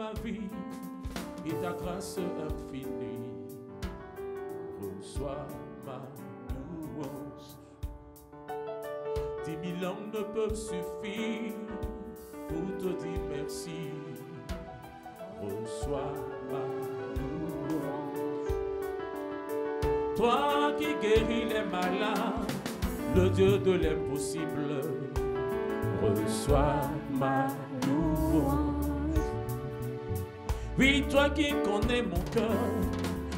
ma vie et ta grâce infinie. Reçois ma louange. 10 000 langues ne peuvent suffire pour te dire merci. Reçois ma louange. Toi qui guéris les malades, le Dieu de l'impossible, reçois ma louange. Oui, toi qui connais mon cœur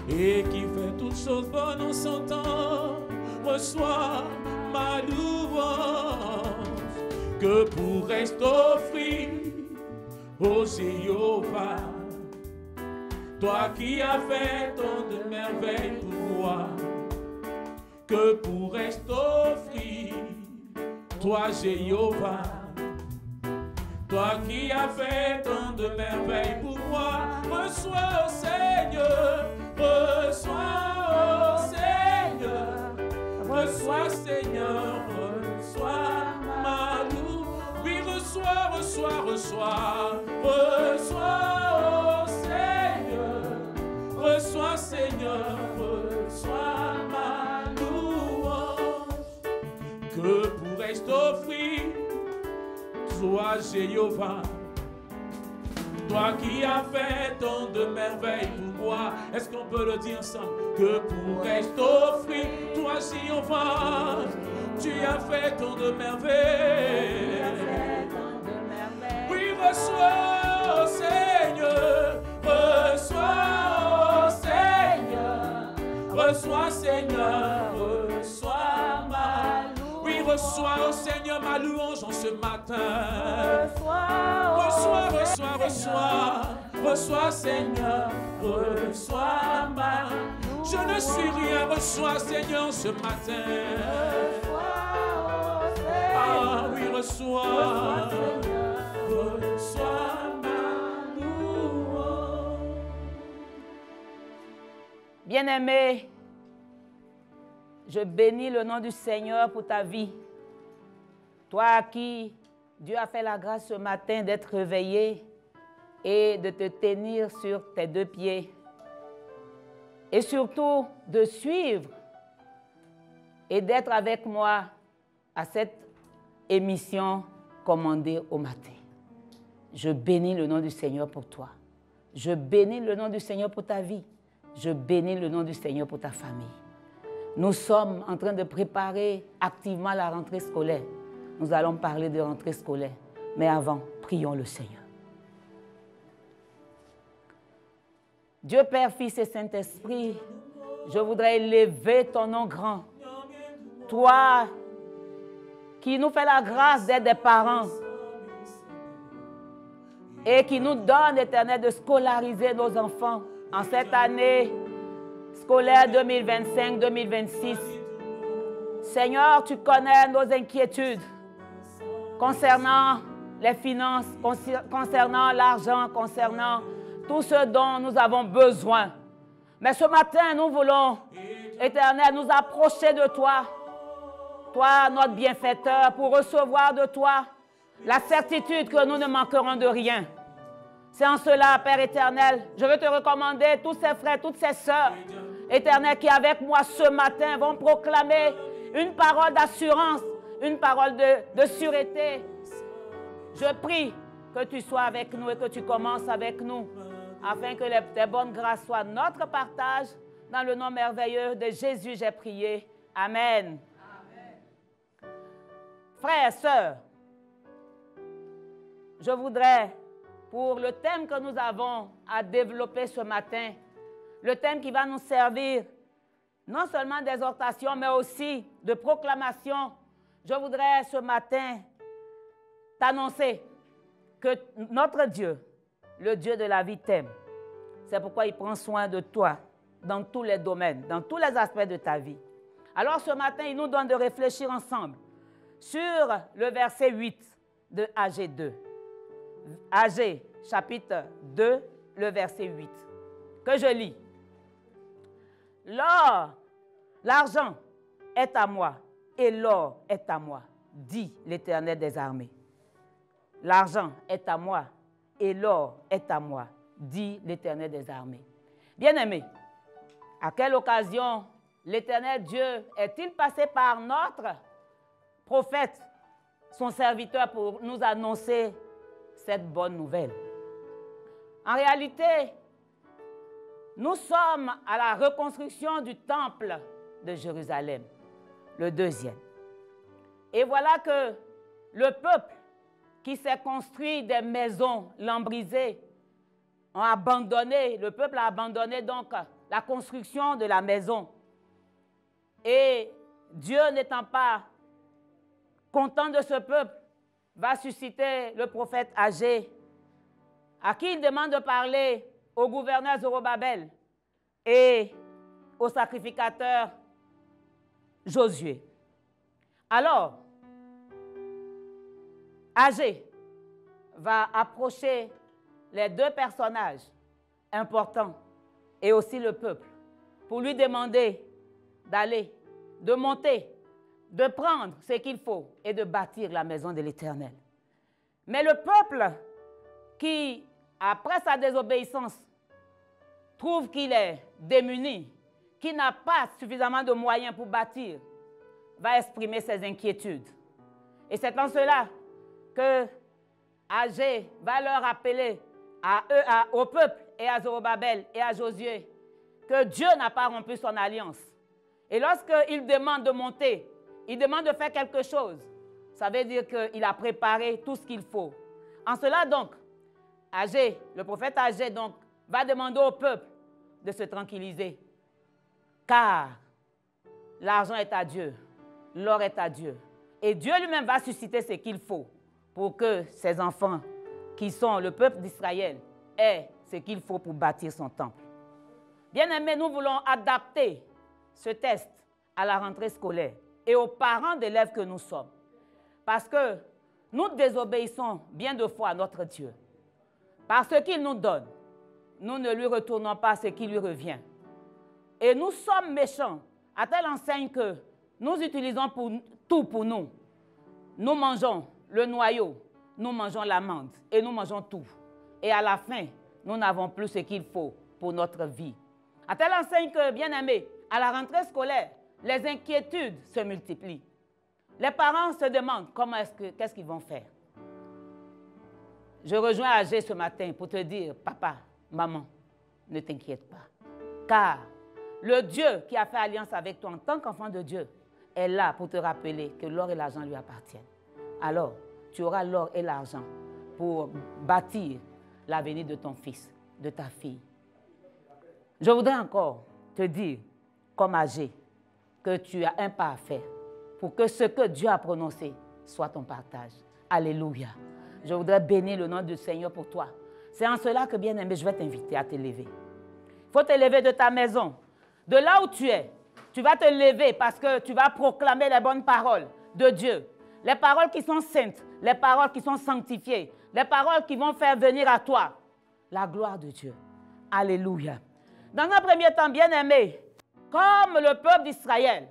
et qui fait toutes choses bonnes en son temps, reçois ma louange. Que pourrais-je t'offrir, ô Jéhovah, toi qui as fait tant de merveilles pour moi? Que pourrais-je t'offrir, toi Jéhovah, toi qui as fait tant de merveilles pour moi? Reçois, ô Seigneur, reçois, ô Seigneur, reçois, Seigneur, reçois ma louange. Oui, reçois, reçois, reçois, reçois, ô Seigneur, reçois, Seigneur, reçois ma louange. Que pourrais-je t'offrir, toi Jéhovah, toi qui as fait tant de merveilles pour moi? Est-ce qu'on peut le dire ensemble? Que pourrais-je t'offrir, toi Jéhovah, tu as fait tant de merveilles. Oui, reçois, oh Seigneur, reçois, oh Seigneur, reçois, Seigneur, reçois ma louange. Oui, reçois, oh Seigneur, ma louange en ce matin. Reçois, reçois, reçois, reçois, Seigneur, reçois ma louange. Je ne suis rien, reçois, Seigneur, ce matin. Ah oui, reçois, reçois ma louange. Bien-aimé, je bénis le nom du Seigneur pour ta vie. Toi à qui Dieu a fait la grâce ce matin d'être réveillé et de te tenir sur tes deux pieds. Et surtout de suivre et d'être avec moi à cette émission commandée au matin. Je bénis le nom du Seigneur pour toi. Je bénis le nom du Seigneur pour ta vie. Je bénis le nom du Seigneur pour ta famille. Nous sommes en train de préparer activement la rentrée scolaire. Nous allons parler de rentrée scolaire. Mais avant, prions le Seigneur. Dieu Père, Fils et Saint-Esprit, je voudrais élever ton nom grand. Toi qui nous fais la grâce d'être des parents et qui nous donne, l'Éternel, de scolariser nos enfants en cette année scolaire 2025-2026. Seigneur, tu connais nos inquiétudes concernant les finances, concernant l'argent, concernant tout ce dont nous avons besoin. Mais ce matin, nous voulons, Éternel, nous approcher de toi, toi, notre bienfaiteur, pour recevoir de toi la certitude que nous ne manquerons de rien. C'est en cela, Père éternel, je veux te recommander tous ces frères, toutes ces sœurs, Éternel, qui avec moi ce matin vont proclamer une parole d'assurance, une parole de sûreté. Je prie que tu sois avec nous et que tu commences avec nous, afin que tes bonnes grâces soient notre partage. Dans le nom merveilleux de Jésus, j'ai prié. Amen. Amen. Frères et sœurs, je voudrais, pour le thème que nous avons à développer ce matin, le thème qui va nous servir non seulement d'exhortation, mais aussi de proclamation, je voudrais ce matin t'annoncer que notre Dieu, le Dieu de la vie, t'aime. C'est pourquoi il prend soin de toi dans tous les domaines, dans tous les aspects de ta vie. Alors ce matin, il nous donne de réfléchir ensemble sur le verset 8 de Agé 2. Agé, chapitre 2, le verset 8, que je lis. L'or, l'argent est à moi et l'or est à moi, dit l'Éternel des armées. L'argent est à moi et l'or est à moi, dit l'Éternel des armées. Bien-aimés, à quelle occasion l'Éternel Dieu est-il passé par notre prophète, son serviteur, pour nous annoncer cette bonne nouvelle? En réalité, nous sommes à la reconstruction du temple de Jérusalem, le deuxième. Et voilà que le peuple qui s'est construit des maisons lambrisées ont abandonné, le peuple a abandonné donc la construction de la maison. Et Dieu n'étant pas content de ce peuple, va susciter le prophète Agé, à qui il demande de parler au gouverneur Zorobabel et au sacrificateur Josué. Alors, Agé va approcher les deux personnages importants et aussi le peuple pour lui demander d'aller, de monter, de prendre ce qu'il faut et de bâtir la maison de l'Éternel. Mais le peuple qui, après sa désobéissance, trouve qu'il est démuni, qu'il n'a pas suffisamment de moyens pour bâtir, va exprimer ses inquiétudes. Et c'est en cela que Agé va leur rappeler au peuple et à Zorobabel et à Josué que Dieu n'a pas rompu son alliance. Et lorsqu'il demande de monter, il demande de faire quelque chose, ça veut dire qu'il a préparé tout ce qu'il faut. En cela donc, Agé, le prophète Agé donc, va demander au peuple de se tranquilliser. Car l'argent est à Dieu, l'or est à Dieu. Et Dieu lui-même va susciter ce qu'il faut pour que ses enfants, qui sont le peuple d'Israël, aient ce qu'il faut pour bâtir son temple. Bien-aimés, nous voulons adapter ce test à la rentrée scolaire et aux parents d'élèves que nous sommes. Parce que nous désobéissons bien de fois à notre Dieu. Parce qu'il nous donne, nous ne lui retournons pas ce qui lui revient. Et nous sommes méchants à telle enseigne que nous utilisons tout pour nous. Nous mangeons le noyau, nous mangeons l'amande et nous mangeons tout. Et à la fin, nous n'avons plus ce qu'il faut pour notre vie. À telle enseigne que, bien aimés, à la rentrée scolaire, les inquiétudes se multiplient. Les parents se demandent qu'est-ce qu'ils vont faire. Je rejoins Agé ce matin pour te dire, papa, maman, ne t'inquiète pas. Car le Dieu qui a fait alliance avec toi en tant qu'enfant de Dieu est là pour te rappeler que l'or et l'argent lui appartiennent. Alors, tu auras l'or et l'argent pour bâtir l'avenir de ton fils, de ta fille. Je voudrais encore te dire, comme Agé, que tu as un pas à faire pour que ce que Dieu a prononcé soit ton partage. Alléluia. Je voudrais bénir le nom du Seigneur pour toi. C'est en cela que, bien aimé, je vais t'inviter à te lever. Il faut te lever de ta maison. De là où tu es, tu vas te lever parce que tu vas proclamer les bonnes paroles de Dieu. Les paroles qui sont saintes, les paroles qui sont sanctifiées, les paroles qui vont faire venir à toi la gloire de Dieu. Alléluia. Dans un premier temps, bien aimé, comme le peuple d'Israël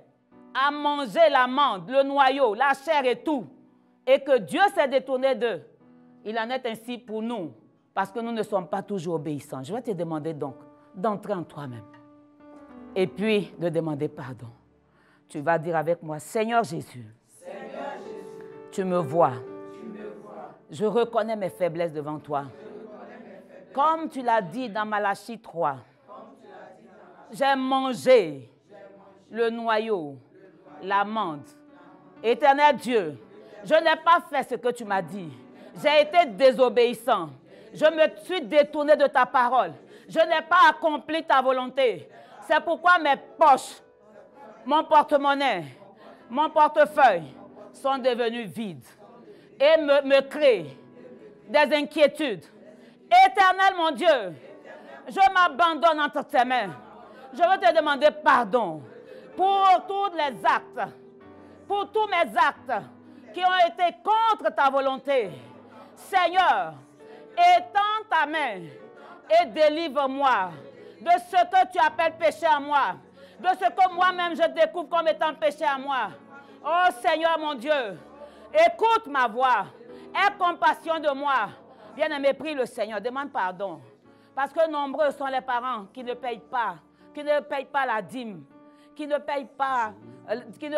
a mangé l'amande, le noyau, la chair et tout, et que Dieu s'est détourné d'eux, il en est ainsi pour nous, parce que nous ne sommes pas toujours obéissants. Je vais te demander donc d'entrer en toi-même et puis de demander pardon. Tu vas dire avec moi, Seigneur Jésus, tu me vois. Je reconnais mes faiblesses devant toi. Comme tu l'as dit dans Malachie 3, j'ai mangé le noyau, l'amande. Éternel Dieu, je n'ai pas fait ce que tu m'as dit. J'ai été désobéissant. Je me suis détourné de ta parole. Je n'ai pas accompli ta volonté. C'est pourquoi mes poches, mon porte-monnaie, mon portefeuille sont devenus vides et me créent des inquiétudes. Éternel mon Dieu, je m'abandonne entre tes mains. Je veux te demander pardon pour tous les actes, pour tous mes actes qui ont été contre ta volonté. Seigneur, étends ta main et délivre-moi de ce que tu appelles péché à moi, de ce que moi-même je découvre comme étant péché à moi. Oh Seigneur mon Dieu, écoute ma voix, aie compassion de moi. Bien-aimé, prie le Seigneur, demande pardon. Parce que nombreux sont les parents qui ne payent pas la dîme, qui ne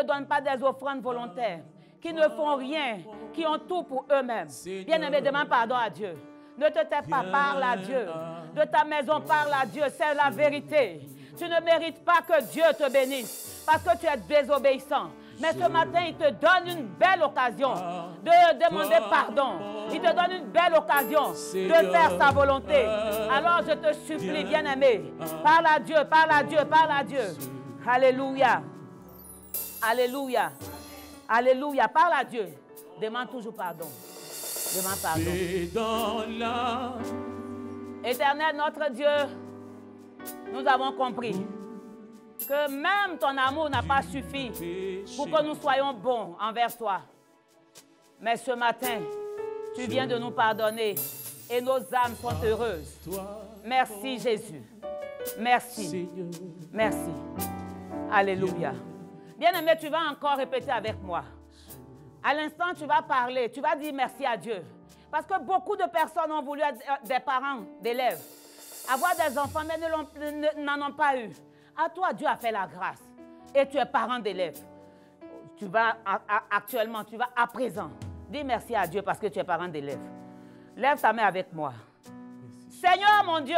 donnent pas des offrandes volontaires, qui ne font rien, qui ont tout pour eux-mêmes. Bien-aimé, demande pardon à Dieu. Ne te tais pas, parle à Dieu. De ta maison, parle à Dieu, c'est la vérité. Tu ne mérites pas que Dieu te bénisse parce que tu es désobéissant. Mais ce matin, il te donne une belle occasion de demander pardon. Il te donne une belle occasion de faire sa volonté. Alors je te supplie, bien-aimé, parle à Dieu, parle à Dieu, parle à Dieu. Alléluia. Alléluia. Alléluia. Parle à Dieu. Demande toujours pardon. Demande pardon. Éternel, notre Dieu, nous avons compris que même ton amour n'a pas suffi pour que nous soyons bons envers toi. Mais ce matin, tu viens de nous pardonner et nos âmes sont heureuses. Merci Jésus. Merci. Merci. Alléluia. Bien-aimé, tu vas encore répéter avec moi. À l'instant, tu vas parler, tu vas dire merci à Dieu. Parce que beaucoup de personnes ont voulu être des parents d'élèves, avoir des enfants, mais n'en ont pas eu. À toi, Dieu a fait la grâce. Et tu es parent d'élèves. Tu vas actuellement, tu vas à présent. Dis merci à Dieu parce que tu es parent d'élèves. Lève ta main avec moi. Seigneur mon Dieu.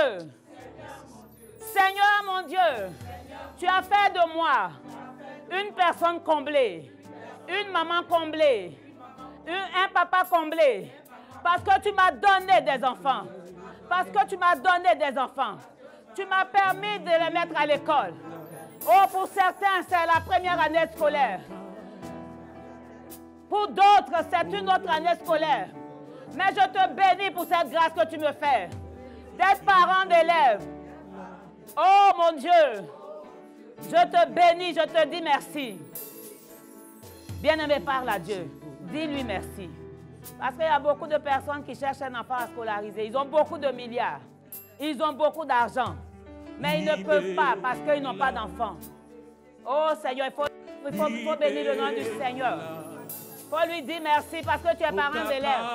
Seigneur mon Dieu. Tu as fait de moi une personne comblée. Une maman comblée. Un papa comblé. Parce que tu m'as donné des enfants. Parce que tu m'as donné des enfants. Tu m'as permis de les mettre à l'école. Oh, pour certains, c'est la première année scolaire. Pour d'autres, c'est une autre année scolaire. Mais je te bénis pour cette grâce que tu me fais. D'être parent d'élèves. Oh, mon Dieu. Je te bénis, je te dis merci. Bien-aimé, parle à Dieu. Dis-lui merci. Parce qu'il y a beaucoup de personnes qui cherchent un enfant à scolariser. Ils ont beaucoup de milliards. Ils ont beaucoup d'argent. Mais ils ne peuvent pas parce qu'ils n'ont pas d'enfants. Oh Seigneur, il faut bénir le nom du Seigneur. Il faut lui dire merci parce que tu es parent d'élève.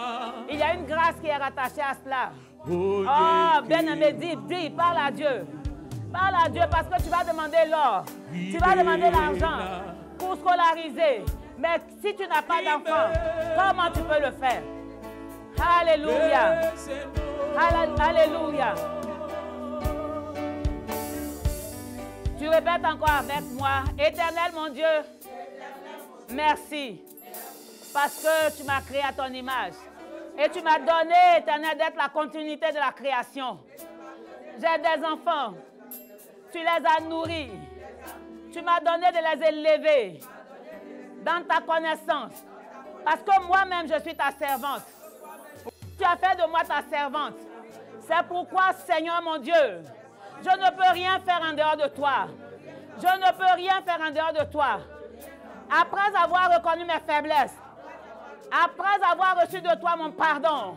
Il y a une grâce qui est rattachée à cela. Oh, bien-aimé, dis, parle à Dieu. Parle à Dieu parce que tu vas demander l'or. Tu vas demander l'argent pour scolariser. Mais si tu n'as pas d'enfant, comment tu peux le faire? Alléluia. Alléluia. Tu répètes encore avec moi. Éternel mon Dieu, merci. Parce que tu m'as créé à ton image. Et tu m'as donné, Éternel, d'être la continuité de la création. J'ai des enfants. Tu les as nourris. Tu m'as donné de les élever dans ta connaissance. Parce que moi-même, je suis ta servante. Tu as fait de moi ta servante. C'est pourquoi, Seigneur mon Dieu, je ne peux rien faire en dehors de toi. Je ne peux rien faire en dehors de toi. Après avoir reconnu mes faiblesses, après avoir reçu de toi mon pardon,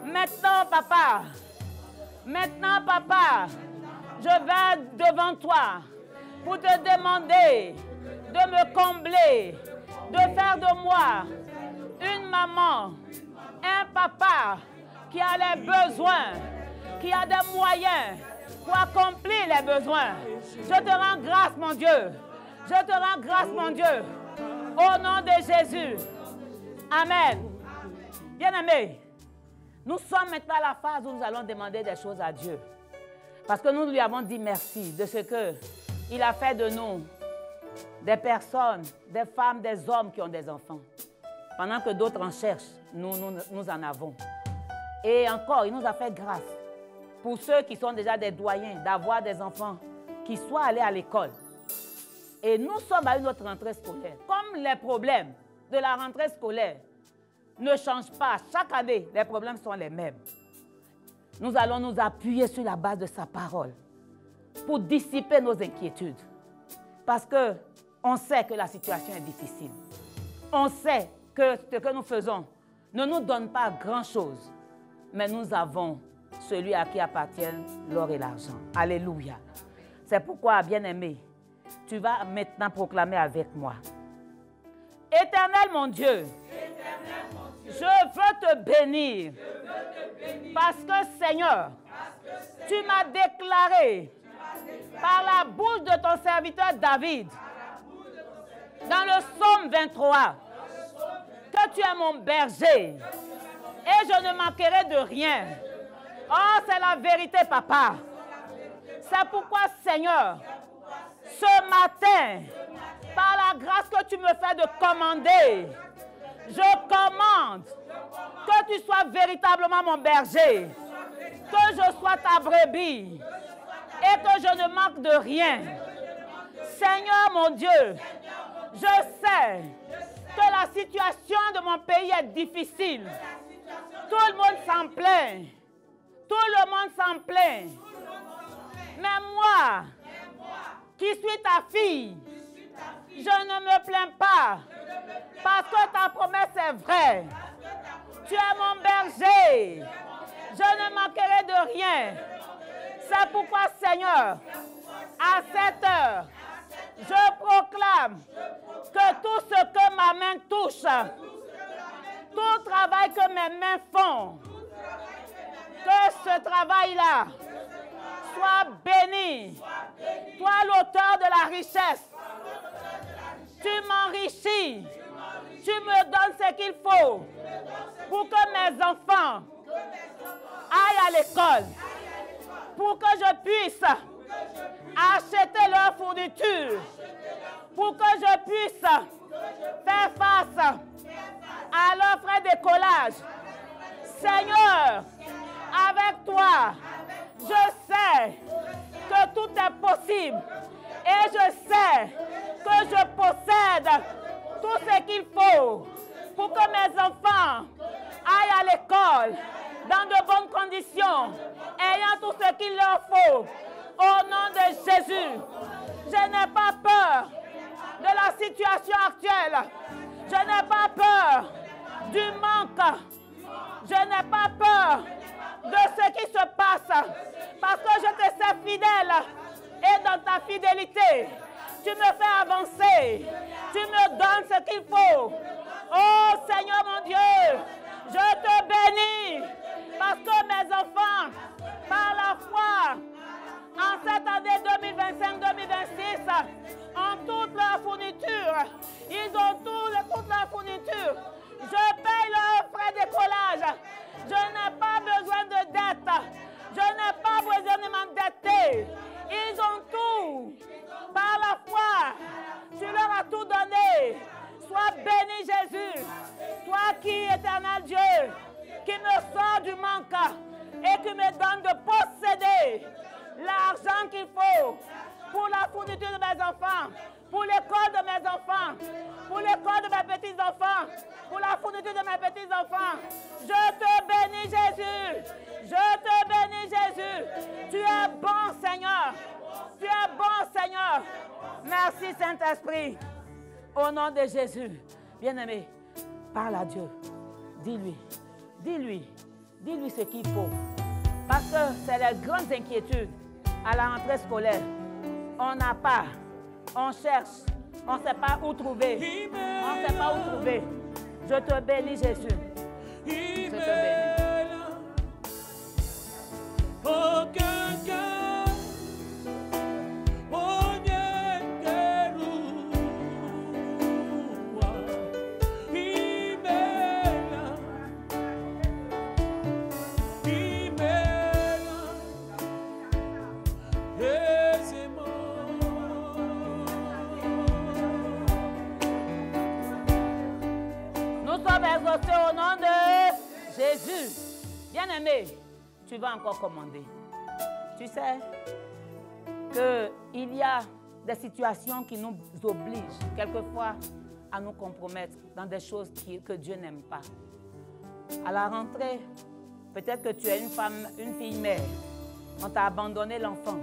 maintenant, papa, je vais devant toi pour te demander de me combler, de faire de moi une maman, un papa qui a les besoins, qui a des moyens pour accomplir les besoins. Je te rends grâce, mon Dieu. Je te rends grâce, mon Dieu. Au nom de Jésus. Amen. Bien-aimés, nous sommes maintenant à la phase où nous allons demander des choses à Dieu. Parce que nous lui avons dit merci de ce qu'il a fait de nous des personnes, des femmes, des hommes qui ont des enfants. Pendant que d'autres en cherchent, nous en avons. Et encore, il nous a fait grâce pour ceux qui sont déjà des doyens d'avoir des enfants qui soient allés à l'école. Et nous sommes à une autre rentrée scolaire. Comme les problèmes de la rentrée scolaire ne changent pas, chaque année, les problèmes sont les mêmes. Nous allons nous appuyer sur la base de sa parole pour dissiper nos inquiétudes. Parce qu'on sait que la situation est difficile. On sait que ce que nous faisons ne nous donne pas grand-chose. Mais nous avons celui à qui appartiennent l'or et l'argent. Alléluia. C'est pourquoi, bien-aimé, tu vas maintenant proclamer avec moi. Éternel mon Dieu, je veux te bénir. Parce que, Seigneur, Tu m'as déclaré par la bouche de ton serviteur David, dans le psaume 23, que tu es mon berger et je ne manquerai de rien. Oh, c'est la vérité, papa. C'est pourquoi, Seigneur, ce matin, par la grâce que tu me fais de commander, je commande que tu sois véritablement mon berger, que je sois ta brebis et que je ne manque de rien. Seigneur mon Dieu, je sais que la situation de mon pays est difficile. Tout le monde s'en plaint. Tout le monde s'en plaint. Mais moi, qui suis ta fille, je ne me plains pas. Parce que ta promesse est vraie. Tu es mon berger. Je ne manquerai de rien. C'est pourquoi, Seigneur, à cette heure, je proclame que tout ce que ma main touche, tout travail que mes mains font, que ce travail-là soit béni. Toi, l'auteur de la richesse, tu m'enrichis. Tu me donnes ce qu'il faut pour que mes enfants aillent à l'école, pour que je puisse acheter leur fourniture, pour que je puisse faire face à leurs frais d'écolage. Seigneur, avec toi, je sais que tout est possible et je sais que je possède tout ce qu'il faut pour que mes enfants aillent à l'école dans de bonnes conditions, ayant tout ce qu'il leur faut. Au nom de Jésus, je n'ai pas peur de la situation actuelle. Je n'ai pas peur du manque. Je n'ai pas peur de ce qui se passe parce que je te sais fidèle et dans ta fidélité, tu me fais avancer. Tu me donnes ce qu'il faut. Oh Seigneur mon Dieu, je te bénis parce que mes enfants, par la foi, en cette année 2025-2026, ont toute leur fourniture. Ils ont toute leur fourniture. Je paye leurs frais d'écolage. Je n'ai pas besoin de dette. Je n'ai pas besoin de m'endetter. Ils ont tout. Par la foi, tu leur as tout donné. Sois béni Jésus. Toi qui, éternel Dieu, qui me sors du manque et qui me donne de posséder l'argent qu'il faut pour la fourniture de mes enfants, pour l'école de mes enfants, pour l'école de mes petits-enfants, pour la fourniture de mes petits-enfants. Je te bénis, Jésus. Je te bénis, Jésus. Tu es bon, Seigneur. Tu es bon, Seigneur. Merci, Saint-Esprit. Au nom de Jésus. Bien-aimé, parle à Dieu. Dis-lui. Dis-lui. Dis-lui ce qu'il faut. Parce que c'est les grandes inquiétudes à la rentrée scolaire. On n'a pas. On cherche. On ne sait pas où trouver. On ne sait pas où trouver. Je te bénis, Jésus. Je te bénis. Au nom de Jésus. Bien-aimé, tu vas encore commander. Tu sais qu'il y a des situations qui nous obligent quelquefois à nous compromettre dans des choses que Dieu n'aime pas. À la rentrée, peut-être que tu es une femme, une fille mère. On t'a abandonné l'enfant.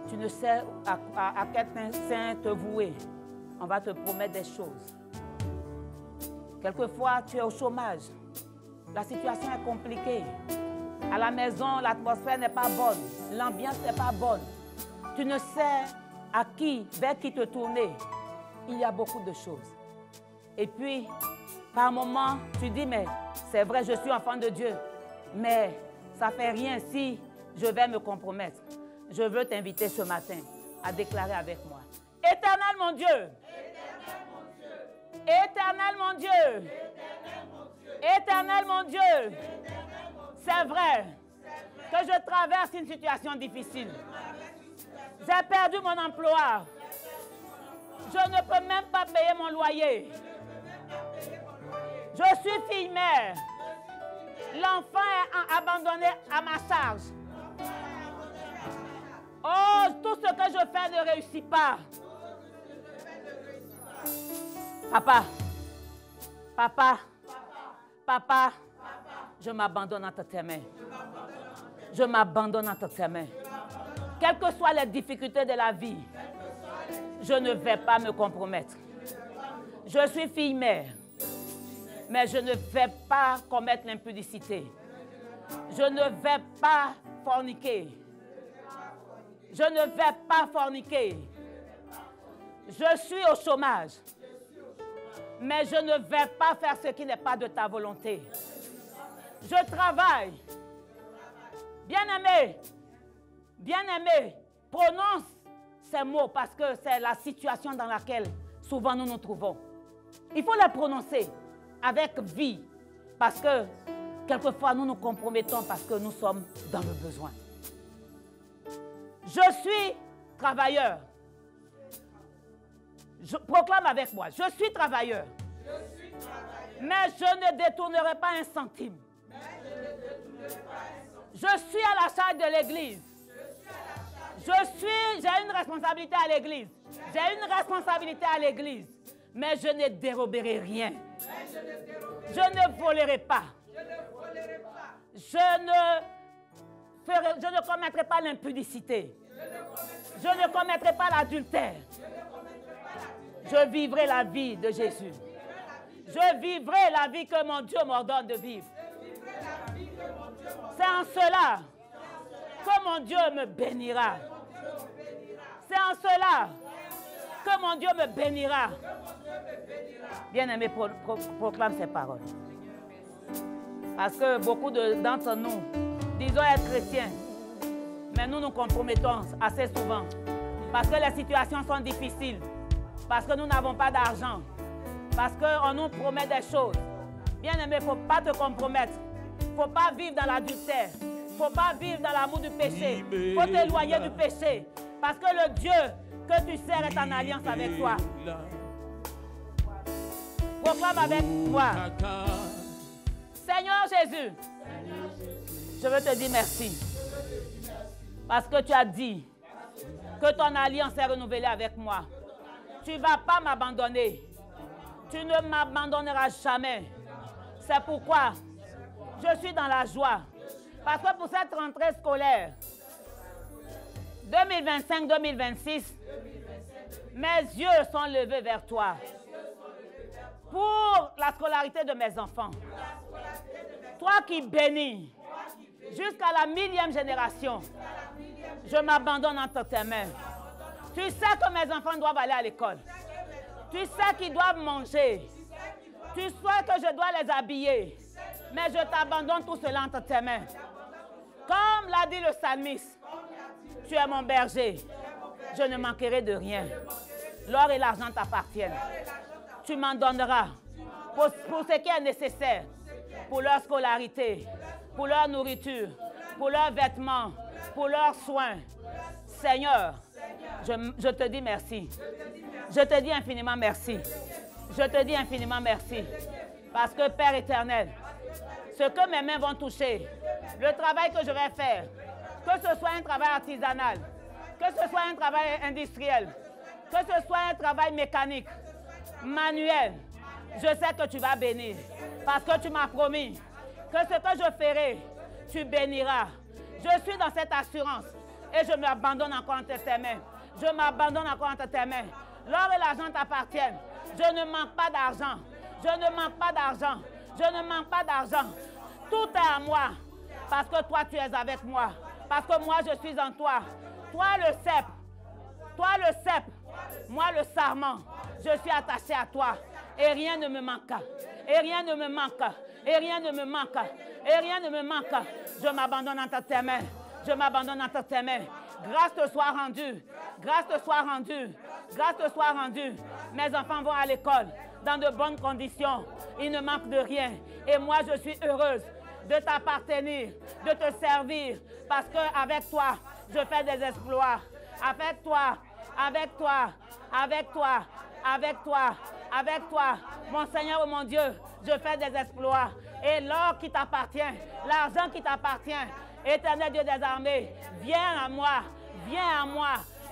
Tu ne sais à quel sein te vouer. On va te promettre des choses. Quelquefois, tu es au chômage. La situation est compliquée. À la maison, l'atmosphère n'est pas bonne. L'ambiance n'est pas bonne. Tu ne sais vers qui te tourner. Il y a beaucoup de choses. Et puis, par moments, tu dis, mais c'est vrai, je suis enfant de Dieu. Mais ça ne fait rien si je vais me compromettre. Je veux t'inviter ce matin à déclarer avec moi. Éternel mon Dieu. Éternel mon Dieu. Éternel mon Dieu. C'est vrai que je traverse une situation difficile. J'ai perdu mon emploi. Je ne peux même pas payer mon loyer. Je suis fille-mère. L'enfant est abandonné à ma charge. Oh, tout ce que je fais ne réussit pas. Papa, papa, papa, je m'abandonne entre tes mains. Je m'abandonne entre tes mains. Quelles que soient les difficultés de la vie, je ne vais pas me compromettre. Je suis fille-mère, mais je ne vais pas commettre l'impudicité. Je ne vais pas forniquer. Je ne vais pas forniquer. Je suis au chômage, mais je ne vais pas faire ce qui n'est pas de ta volonté. Je travaille. Bien-aimé, bien-aimé, prononce ces mots parce que c'est la situation dans laquelle souvent nous nous trouvons. Il faut les prononcer avec vie parce que quelquefois nous nous compromettons parce que nous sommes dans le besoin. Je suis travailleur. Je proclame avec moi, je suis travailleur. Mais je ne détournerai pas un centime. Je suis à la charge de l'église. J'ai une responsabilité à l'église. J'ai une responsabilité à l'église. Mais je ne déroberai rien. Je ne volerai pas. Je ne commettrai pas l'impudicité. Je ne commettrai pas l'adultère. Je vivrai la vie de Jésus. Je vivrai la vie que mon Dieu m'ordonne de vivre. C'est en cela que mon Dieu me bénira. C'est en cela que mon Dieu me bénira. Bien-aimé, proclame ces paroles. Parce que beaucoup d'entre nous disons être chrétiens, mais nous nous compromettons assez souvent. Parce que les situations sont difficiles. Parce que nous n'avons pas d'argent. Parce qu'on nous promet des choses. Bien-aimé, il ne faut pas te compromettre. Il ne faut pas vivre dans l'adultère. Il ne faut pas vivre dans l'amour du péché. Il faut t'éloigner du péché. Parce que le Dieu que tu sers est en alliance avec toi. Proclame avec moi. Seigneur Jésus, je veux te dire merci. Parce que tu as dit que ton alliance est renouvelée avec moi. Tu ne vas pas m'abandonner. Tu ne m'abandonneras jamais. C'est pourquoi je suis dans la joie. Parce que pour cette rentrée scolaire 2025-2026, mes yeux sont levés vers toi. Pour la scolarité de mes enfants. Toi qui bénis jusqu'à la 1000e génération, je m'abandonne entre tes mains. Tu sais que mes enfants doivent aller à l'école. Tu sais qu'ils doivent manger. Tu sais que je dois les habiller. Mais je t'abandonne tout cela entre tes mains. Comme l'a dit le psalmiste, tu es mon berger. Je ne manquerai de rien. L'or et l'argent t'appartiennent. Tu m'en donneras pour ce qui est nécessaire, pour leur scolarité, pour leur nourriture, pour leurs vêtements, pour leurs soins. Seigneur, je te dis merci. Je te dis infiniment merci. Je te dis infiniment merci. Parce que Père éternel, ce que mes mains vont toucher, le travail que je vais faire, que ce soit un travail artisanal, que ce soit un travail industriel, que ce soit un travail mécanique, manuel, je sais que tu vas bénir. Parce que tu m'as promis que ce que je ferai, tu béniras. Je suis dans cette assurance et je m'abandonne encore entre tes mains. Je m'abandonne encore entre tes mains. L'or et l'argent t'appartiennent. Je ne manque pas d'argent. Je ne manque pas d'argent. Je ne manque pas d'argent. Tout est à moi. Parce que toi, tu es avec moi. Parce que moi, je suis en toi. Toi, le cep. Toi, le cep. Moi, le sarment. Je suis attaché à toi. Et rien ne me manque. Et rien ne me manque. Et rien ne me manque. Et rien ne me manque. Je m'abandonne entre tes mains. Je m'abandonne entre tes mains. Grâce te soit rendue. Grâce te soit rendue. Grâce te soit rendue. Mes enfants vont à l'école dans de bonnes conditions. Il ne manque de rien. Et moi, je suis heureuse de t'appartenir, de te servir. Parce qu'avec toi, je fais des exploits. Avec toi, avec toi, avec toi, avec toi, avec toi, mon Seigneur ou mon Dieu, je fais des exploits. Et l'or qui t'appartient, l'argent qui t'appartient, Éternel Dieu des armées, viens à moi, viens à moi,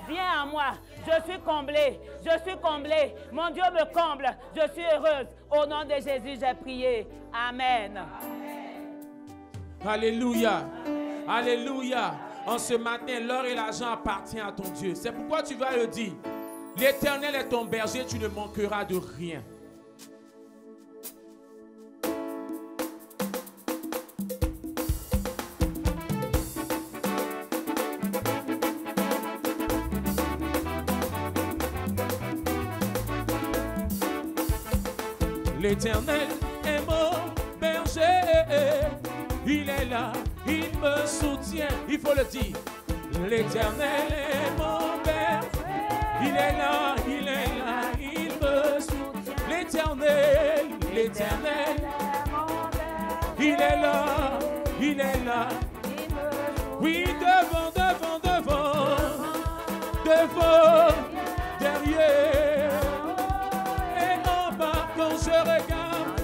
viens à moi. Je suis comblée, mon Dieu me comble, je suis heureuse. Au nom de Jésus, j'ai prié. Amen. Alléluia. Alléluia. En ce matin, l'or et l'argent appartiennent à ton Dieu. C'est pourquoi tu vas le dire. L'Éternel est ton berger, tu ne manqueras de rien. L'Éternel est mon berger, il est là, il me soutient. Il faut le dire. L'Éternel est mon berger, il est là, il est là, il me soutient. L'Éternel, l'Éternel, il est là, il est là. Oui, devant, devant, devant, devant, derrière. Quand je regarde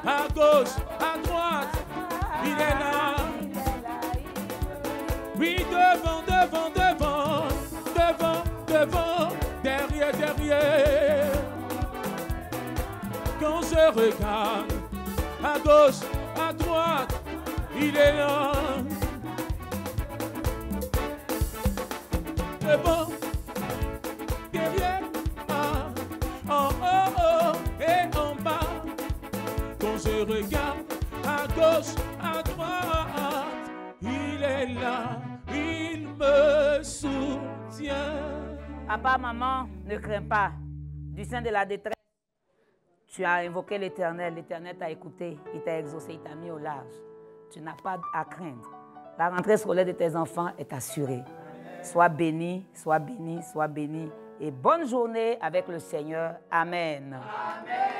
à gauche, à droite, il est là. Oui, devant, devant, devant, devant, devant, derrière, derrière. Quand je regarde à gauche, à droite, il est là. Devant, derrière, en haut et en bas. Quand je regarde à gauche, à droite, il est là, il me soutient. Papa, maman, ne crains pas. Du sein de la détresse, tu as invoqué l'Éternel. L'Éternel t'a écouté, il t'a exaucé, il t'a mis au large. Tu n'as pas à craindre. La rentrée scolaire de tes enfants est assurée. Sois béni, sois béni, sois béni. Et bonne journée avec le Seigneur. Amen. Amen.